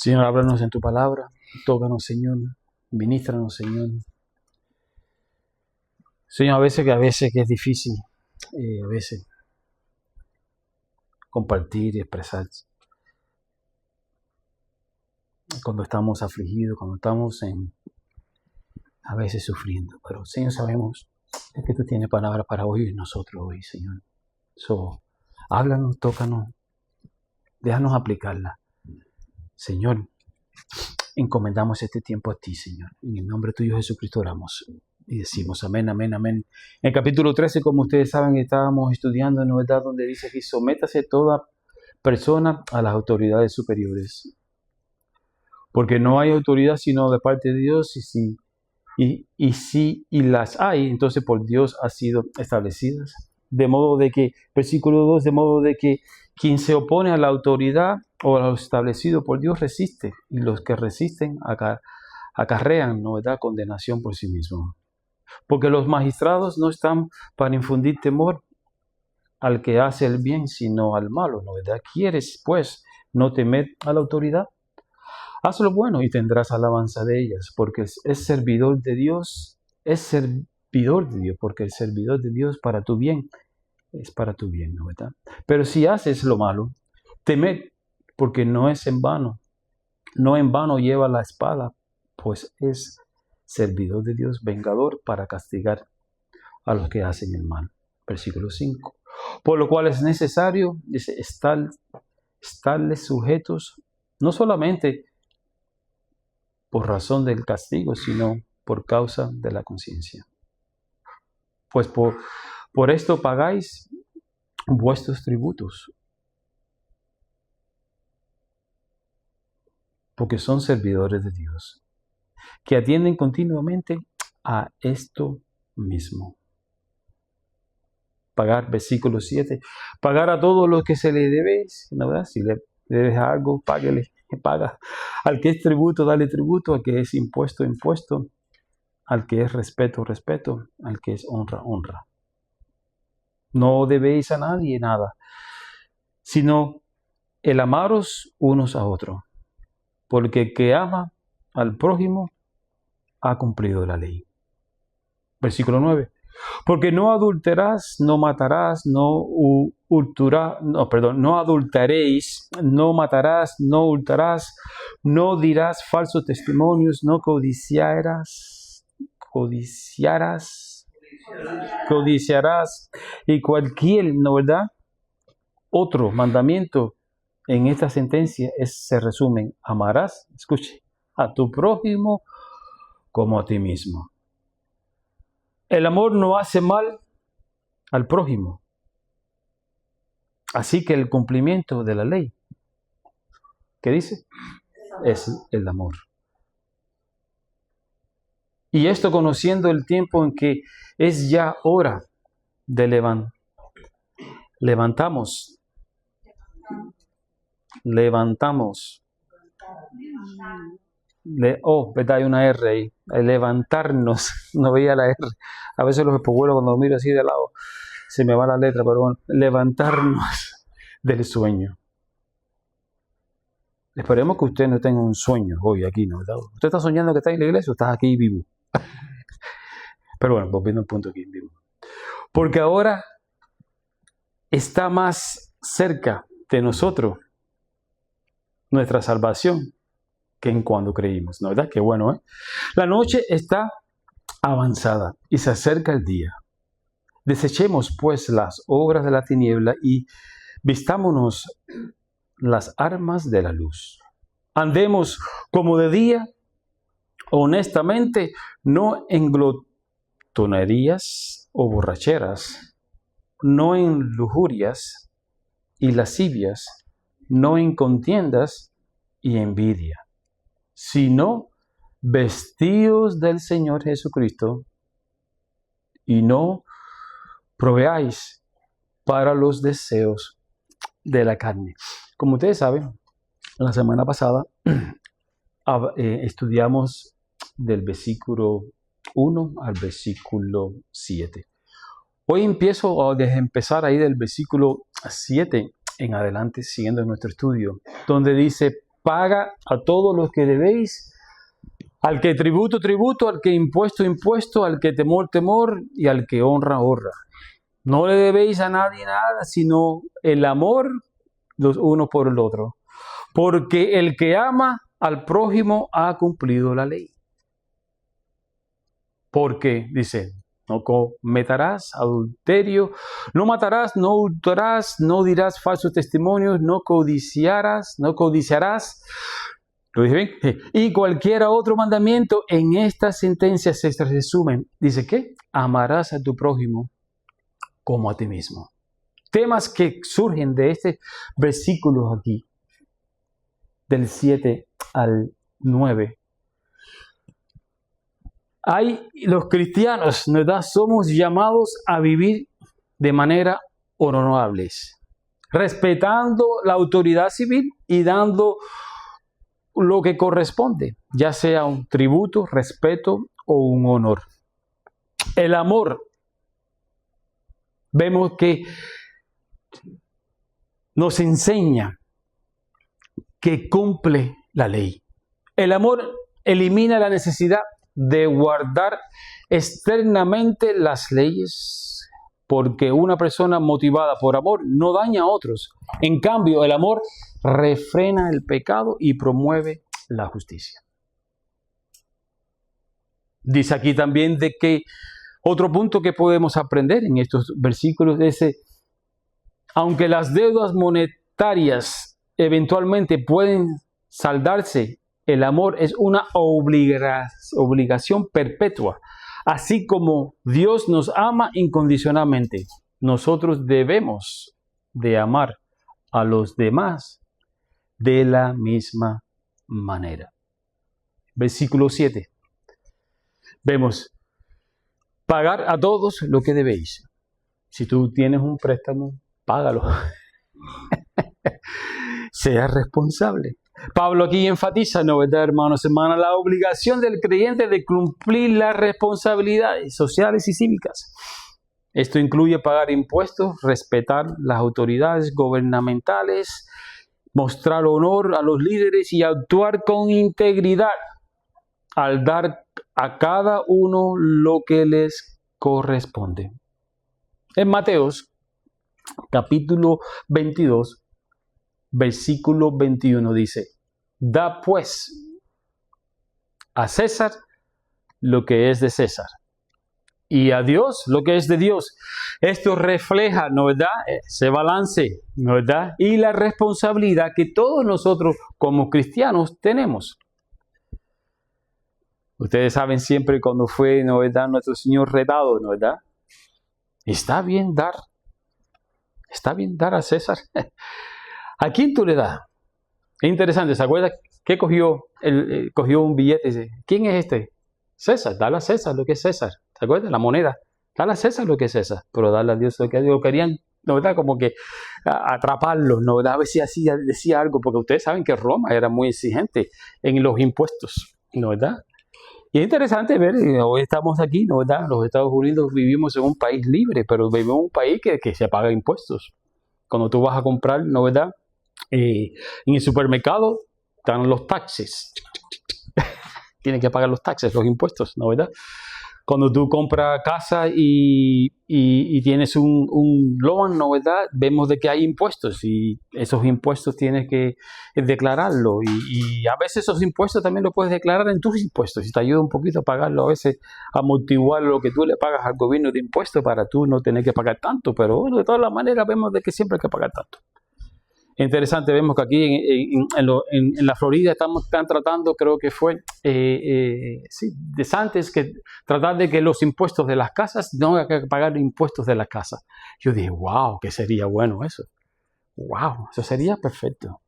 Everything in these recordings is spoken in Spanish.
Señor, háblanos en tu palabra, tócanos, Señor, ministranos, Señor. Señor, a veces que es difícil, a veces compartir y expresar cuando estamos afligidos, cuando estamos a veces sufriendo. Pero, Señor, sabemos que tú tienes palabras para oír nosotros hoy, Señor. Háblanos, tócanos, déjanos aplicarla. Señor, encomendamos este tiempo a ti, Señor. En el nombre tuyo, Jesucristo, oramos. Y decimos amén, amén, amén. En el capítulo 13, como ustedes saben, estábamos estudiando, ¿no?, donde dice que sométase toda persona a las autoridades superiores. Porque no hay autoridad sino de parte de Dios, y las hay, entonces por Dios han sido establecidas. De modo de que, versículo 2, de modo de que quien se opone a la autoridad o a lo establecido por Dios resiste, y los que resisten acarrean, ¿no?, condenación por sí mismos. Porque los magistrados no están para infundir temor al que hace el bien, sino al malo, ¿no? ¿Quieres, pues, no temer a la autoridad? Haz lo bueno y tendrás alabanza de ellas, porque es servidor de Dios, porque el servidor de Dios para tu bien, es para tu bien, ¿no? Pero si haces lo malo, temed, porque no es en vano, no en vano lleva la espada, pues es servidor de Dios, vengador para castigar a los que hacen el mal. Versículo 5. Por lo cual es necesario, dice, estarles sujetos, no solamente por razón del castigo, sino por causa de la conciencia. Pues por esto pagáis vuestros tributos, porque son servidores de Dios, que atienden continuamente a esto mismo. Pagar, versículo 7, pagar a todos los que se le debéis, ¿no, verdad? Si le debes algo, páguele, paga. Al que es tributo, dale tributo. Al que es impuesto, impuesto. Al que es respeto, respeto. Al que es honra, honra. No debéis a nadie nada, sino el amaros unos a otros. Porque el que ama al prójimo ha cumplido la ley. Versículo 9. Porque no adulterás, no matarás, no adulteréis, no matarás, no hurtarás, no dirás falsos testimonios, no codiciarás, y cualquier, ¿no, verdad?, otro mandamiento en esta sentencia se resumen: amarás, escuche, a tu prójimo como a ti mismo. El amor no hace mal al prójimo. Así que el cumplimiento de la ley, ¿qué dice? Es el amor. Y esto conociendo el tiempo en que es ya hora de levantamos. ¿Verdad? Hay una R ahí. Levantarnos. No veía la R. A veces los espejuelos, cuando miro así de lado, se me va la letra, pero bueno. Levantarnos del sueño. Esperemos que usted no tenga un sueño hoy aquí, ¿no? ¿Verdad? ¿Usted está soñando que está en la iglesia o estás aquí vivo? Pero bueno, volviendo al punto aquí, vivo. Porque ahora está más cerca de nosotros nuestra salvación que en cuando creímos, ¿no? ¿Verdad? Qué bueno, ¿eh? La noche está avanzada y se acerca el día. Desechemos, pues, las obras de la tiniebla y vistámonos las armas de la luz. Andemos como de día, honestamente, no en glotonerías o borracheras, no en lujurias y lascivias, no en contiendas y envidia, sino vestidos del Señor Jesucristo, y no proveáis para los deseos de la carne. Como ustedes saben, la semana pasada estudiamos del versículo 1 al versículo 7. Hoy empiezo a empezar ahí del versículo 7 en adelante, siguiendo nuestro estudio, donde dice: paga a todos los que debéis, al que tributo, tributo, al que impuesto, impuesto, al que temor, temor, y al que honra, honra. No le debéis a nadie nada, sino el amor los unos por el otro. Porque el que ama al prójimo ha cumplido la ley. Porque, dice, no cometerás adulterio, no matarás, no hurtarás, no dirás falsos testimonios, no codiciarás, ¿lo dije bien? Y cualquier otro mandamiento en estas sentencias se resumen. Dice, ¿qué? Amarás a tu prójimo como a ti mismo. Temas que surgen de este versículo aquí, del 7 al 9. Los cristianos, ¿verdad? Somos llamados a vivir de manera honorables, respetando la autoridad civil y dando lo que corresponde, ya sea un tributo, respeto o un honor. El amor, vemos que nos enseña que cumple la ley. El amor elimina la necesidad de guardar externamente las leyes, porque una persona motivada por amor no daña a otros. En cambio, el amor refrena el pecado y promueve la justicia. Dice aquí también de que otro punto que podemos aprender en estos versículos es, aunque las deudas monetarias eventualmente pueden saldarse, el amor es una obligación perpetua. Así como Dios nos ama incondicionalmente, nosotros debemos de amar a los demás de la misma manera. Versículo 7. Vemos, pagar a todos lo que debéis. Si tú tienes un préstamo, págalo. Sea responsable. Pablo aquí enfatiza, ¿no verdad, hermanos, hermanas? La obligación del creyente de cumplir las responsabilidades sociales y cívicas. Esto incluye pagar impuestos, respetar las autoridades gubernamentales, mostrar honor a los líderes y actuar con integridad al dar a cada uno lo que les corresponde. En Mateos, capítulo 22, versículo 21 dice, da pues a César lo que es de César y a Dios lo que es de Dios. Esto refleja, ¿no verdad?, ese balance, ¿no verdad?, y la responsabilidad que todos nosotros como cristianos tenemos. Ustedes saben siempre cuando fue, ¿no verdad?, nuestro Señor retado, ¿no verdad? Está bien dar a César. ¿A quién tú le das? Es interesante, ¿se acuerda que cogió un billete y dice, ¿quién es este? César, dale a César lo que es César. ¿Se acuerda? La moneda. Dale a César lo que es César, pero dale a Dios lo que es Dios. Querían, ¿no verdad?, como que atraparlos, ¿no verdad? A ver si decía algo, porque ustedes saben que Roma era muy exigente en los impuestos, ¿no verdad? Y es interesante ver, hoy estamos aquí, ¿no verdad? Los Estados Unidos vivimos en un país libre, pero vivimos en un país que se paga impuestos. Cuando tú vas a comprar, ¿no verdad?, en el supermercado están los taxes. Tienes que pagar los taxes, los impuestos, ¿no verdad? Cuando tú compras casa y tienes un loan, ¿no verdad?, vemos de que hay impuestos y esos impuestos tienes que declararlo. Y a veces esos impuestos también los puedes declarar en tus impuestos y te ayuda un poquito a pagarlo, a veces a amortiguar lo que tú le pagas al gobierno de impuestos para tú no tener que pagar tanto. Pero bueno, de todas las maneras vemos de que siempre hay que pagar tanto. Interesante, vemos que aquí en la Florida están tratando, creo que fue DeSantis, que tratar de que los impuestos de las casas no haya que pagar impuestos de las casas. Yo dije, wow, que sería bueno eso. Wow, eso sería perfecto.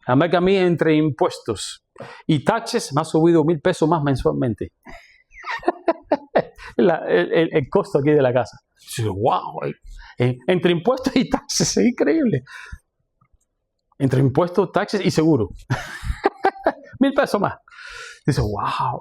Además que a mí entre impuestos y taxes me ha subido $1,000 más mensualmente. el costo aquí de la casa. Wow, entre impuestos y taxes, es increíble. Entre impuestos, taxes y seguro. $1,000 más. Dice, wow.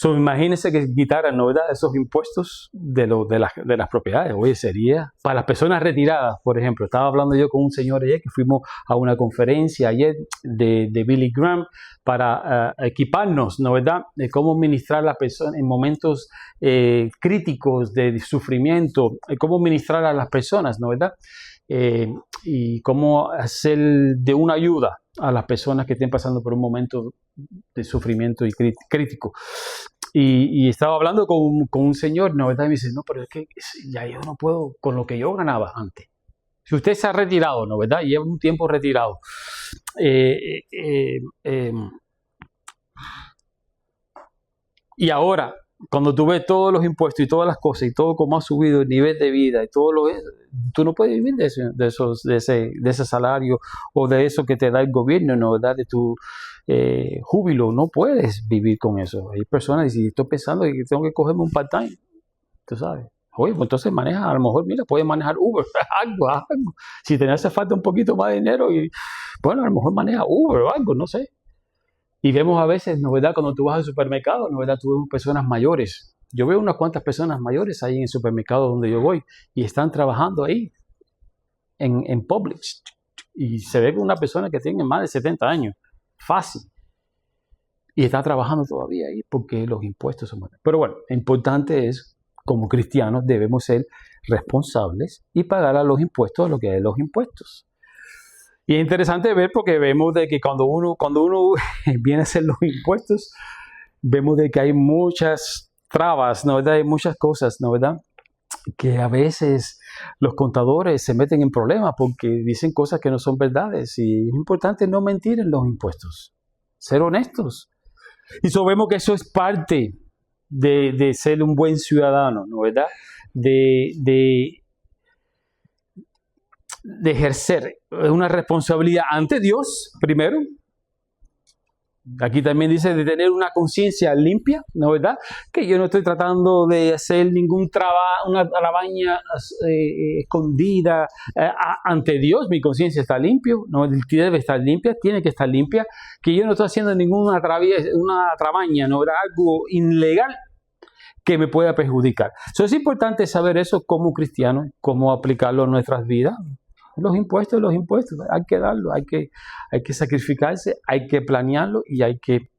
So, imagínense que quitaran, ¿no, verdad?, esos impuestos de las propiedades. Oye, sería para las personas retiradas, por ejemplo. Estaba hablando yo con un señor ayer que fuimos a una conferencia ayer de Billy Graham para equiparnos, ¿no, verdad?, de cómo ministrar a las personas en momentos críticos de sufrimiento, cómo ministrar a las personas, ¿no, verdad?, y cómo hacer de una ayuda a las personas que estén pasando por un momento de sufrimiento y crítico. Y estaba hablando con un señor, ¿no, verdad? Y me dice, no, pero es que ya yo no puedo con lo que yo ganaba antes. Si usted se ha retirado, ¿no, verdad? Lleva un tiempo retirado. Y ahora, cuando tú ves todos los impuestos y todas las cosas y todo como ha subido el nivel de vida y todo tú no puedes vivir de ese salario o de eso que te da el gobierno, ¿no, verdad?, de tu júbilo. No puedes vivir con eso. Hay personas que dicen, estoy pensando que tengo que cogerme un part-time, tú sabes. Oye, pues entonces maneja, a lo mejor, mira, puedes manejar Uber, algo. Si te hace falta un poquito más de dinero, y bueno, a lo mejor maneja Uber o algo, no sé. Y vemos a veces, ¿no, verdad?, cuando tú vas al supermercado, ¿no, verdad?, tú ves personas mayores. Yo veo unas cuantas personas mayores ahí en el supermercado donde yo voy y están trabajando ahí en Publix. Y se ve que una persona que tiene más de 70 años, fácil. Y está trabajando todavía ahí porque los impuestos son buenos. Pero bueno, lo importante es, como cristianos, debemos ser responsables y pagar a los impuestos lo que es los impuestos. Y es interesante ver porque vemos de que cuando uno viene a hacer los impuestos, vemos de que hay muchas trabas, ¿no, verdad? Hay muchas cosas, ¿no, verdad?, que a veces los contadores se meten en problemas porque dicen cosas que no son verdades. Y es importante no mentir en los impuestos, ser honestos. Y sabemos que eso es parte de ser un buen ciudadano, ¿no, verdad?, de ejercer una responsabilidad ante Dios, primero. Aquí también dice de tener una conciencia limpia, ¿no, verdad? Que yo no estoy tratando de hacer una trabaña escondida ante Dios. Mi conciencia está limpia, no debe estar limpia, tiene que estar limpia. Que yo no estoy haciendo ninguna trabaña, ¿no, verdad?, algo ilegal que me pueda perjudicar. Es importante saber eso como cristiano, cómo aplicarlo en nuestras vidas. Los impuestos, hay que darlo, hay que sacrificarse, hay que planearlo y hay que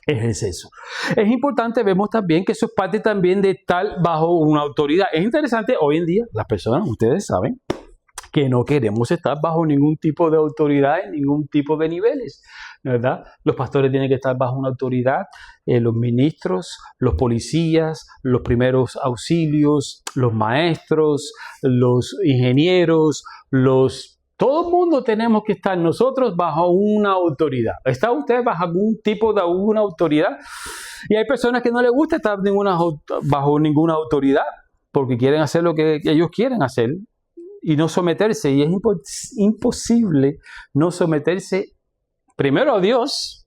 ejercer eso. Es importante, vemos también que eso es parte también de estar bajo una autoridad. Es interesante, hoy en día, las personas, ustedes saben, que no queremos estar bajo ningún tipo de autoridad, en ningún tipo de niveles, ¿verdad? Los pastores tienen que estar bajo una autoridad, los ministros, los policías, los primeros auxilios, los maestros, los ingenieros, todo el mundo tenemos que estar nosotros bajo una autoridad. ¿Está usted bajo algún tipo de alguna autoridad? Y hay personas que no les gusta estar bajo ninguna autoridad porque quieren hacer lo que ellos quieren hacer y no someterse. Y es imposible no someterse primero a Dios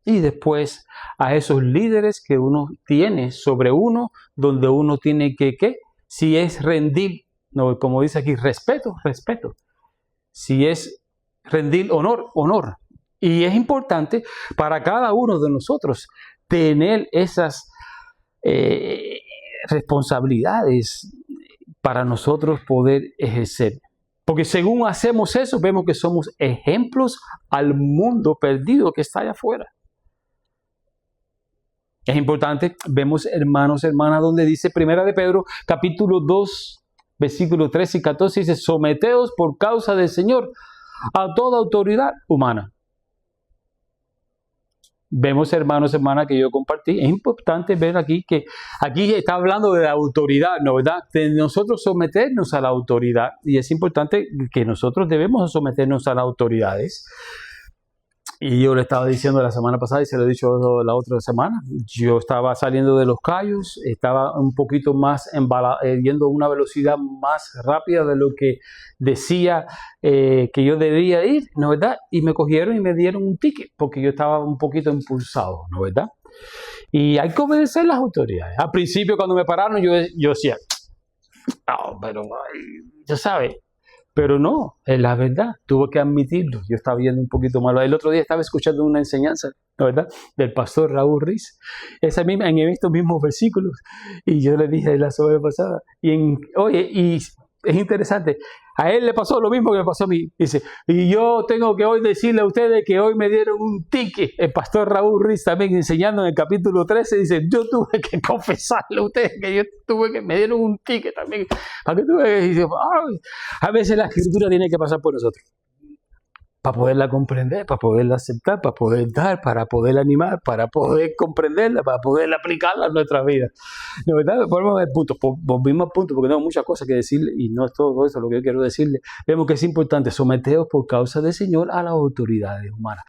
y después a esos líderes que uno tiene sobre uno, donde uno tiene que, si es rendir, no, como dice aquí, respeto. Si es rendir honor. Y es importante para cada uno de nosotros tener esas responsabilidades para nosotros poder ejercer. Porque según hacemos eso, vemos que somos ejemplos al mundo perdido que está allá afuera. Es importante, vemos, hermanos, hermanas, donde dice 1 de Pedro, capítulo 2, versículos 13 y 14, dice, someteos por causa del Señor a toda autoridad humana. Vemos, hermanos, hermanas, que yo compartí. Es importante ver aquí que aquí está hablando de la autoridad, ¿no, verdad? De nosotros someternos a la autoridad. Y es importante que nosotros debemos someternos a las autoridades. Y yo le estaba diciendo la semana pasada y se lo he dicho la otra semana. Yo estaba saliendo de Los Cayos, estaba un poquito más yendo a una velocidad más rápida de lo que decía que yo debía ir, ¿no, verdad? Y me cogieron y me dieron un ticket porque yo estaba un poquito impulsado, ¿no, verdad? Y hay que obedecer las autoridades. Al principio, cuando me pararon, yo decía, no, pero, ya sabes, Pero no, es la verdad, tuve que admitirlo. Yo estaba viendo un poquito malo. El otro día estaba escuchando una enseñanza, la verdad, del pastor Raúl Riz, en estos mismos versículos. Y yo le dije la semana pasada, oye, y es interesante, a él le pasó lo mismo que me pasó a mí. Dice, y yo tengo que hoy decirle a ustedes que hoy me dieron un ticket. El pastor Raúl Riz también enseñando en el capítulo 13, dice, yo tuve que confesarle a ustedes que me dieron un ticket también. Para que dice, a veces la escritura tiene que pasar por nosotros. Para poderla comprender, para poderla aceptar, para poder dar, para poder animar, para poder comprenderla, para poder aplicarla en nuestra vida. De verdad, volvemos al punto, volvimos al punto, porque tengo muchas cosas que decirle y no es todo eso lo que yo quiero decirle. Vemos que es importante someteros por causa del Señor a las autoridades humanas.